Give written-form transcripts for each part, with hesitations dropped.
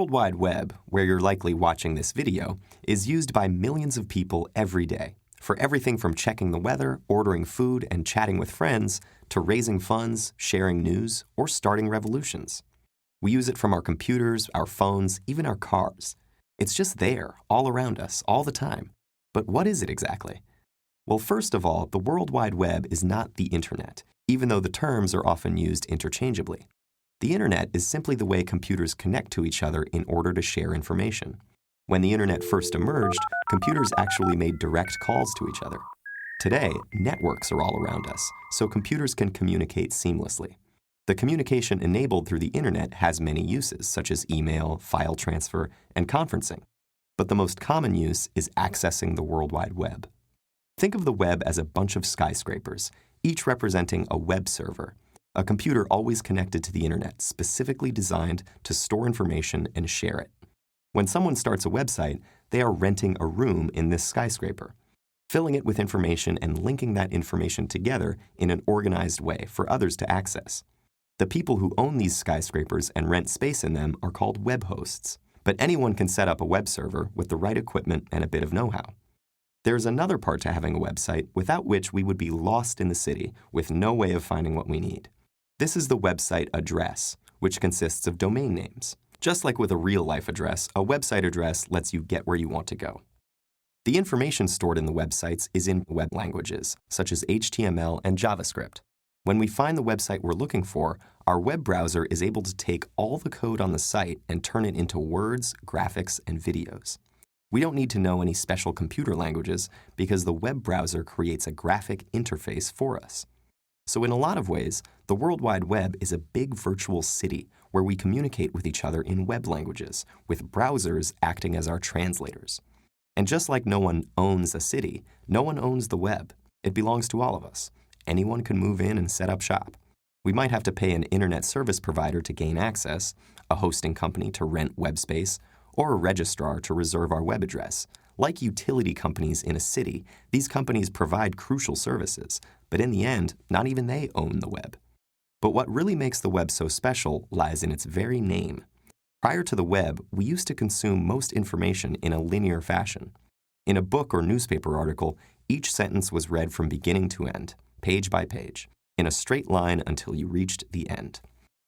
World Wide Web, where you're likely watching this video, is used by millions of people every day for everything from checking the weather, ordering food, and chatting with friends, to raising funds, sharing news, or starting revolutions. We use it from our computers, our phones, even our cars. It's just there, all around us, all the time. But what is it exactly? Well, first of all, the World Wide Web is not the Internet, even though the terms are often used interchangeably. The Internet is simply the way computers connect to each other in order to share information. When the Internet first emerged, computers actually made direct calls to each other. Today, networks are all around us, so computers can communicate seamlessly. The communication enabled through the Internet has many uses, such as email, file transfer, and conferencing. But the most common use is accessing the World Wide Web. Think of the web as a bunch of skyscrapers, each representing a web server, a computer always connected to the Internet, specifically designed to store information and share it. When someone starts a website, they are renting a room in this skyscraper, filling it with information and linking that information together in an organized way for others to access. The people who own these skyscrapers and rent space in them are called web hosts, but anyone can set up a web server with the right equipment and a bit of know-how. There is another part to having a website without which we would be lost in the city with no way of finding what we need. This is the website address, which consists of domain names. Just like with a real-life address, a website address lets you get where you want to go. The information stored in the websites is in web languages, such as HTML and JavaScript. When we find the website we're looking for, our web browser is able to take all the code on the site and turn it into words, graphics, and videos. We don't need to know any special computer languages because the web browser creates a graphic interface for us. So in a lot of ways, the World Wide Web is a big virtual city where we communicate with each other in web languages, with browsers acting as our translators. And just like no one owns a city, no one owns the web. It belongs to all of us. Anyone can move in and set up shop. We might have to pay an internet service provider to gain access, a hosting company to rent web space, or a registrar to reserve our web address. Like utility companies in a city, these companies provide crucial services, but in the end, not even they own the web. But what really makes the web so special lies in its very name. Prior to the web, we used to consume most information in a linear fashion. In a book or newspaper article, each sentence was read from beginning to end, page by page, in a straight line until you reached the end.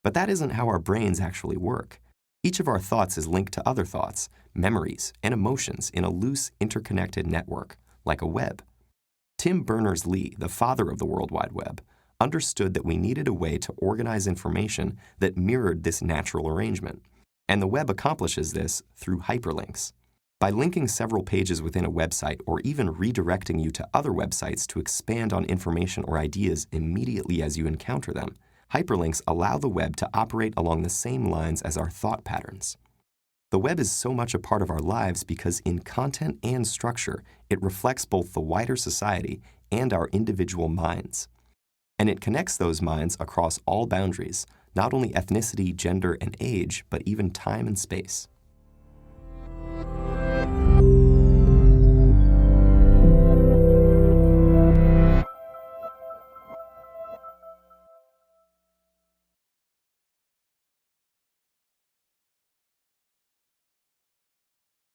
But that isn't how our brains actually work. Each of our thoughts is linked to other thoughts, memories, and emotions in a loose, interconnected network, like a web. Tim Berners-Lee, the father of the World Wide Web, understood that we needed a way to organize information that mirrored this natural arrangement. And the web accomplishes this through hyperlinks. By linking several pages within a website or even redirecting you to other websites to expand on information or ideas immediately as you encounter them, hyperlinks allow the web to operate along the same lines as our thought patterns. The web is so much a part of our lives because in content and structure, it reflects both the wider society and our individual minds. And it connects those minds across all boundaries, not only ethnicity, gender, and age, but even time and space.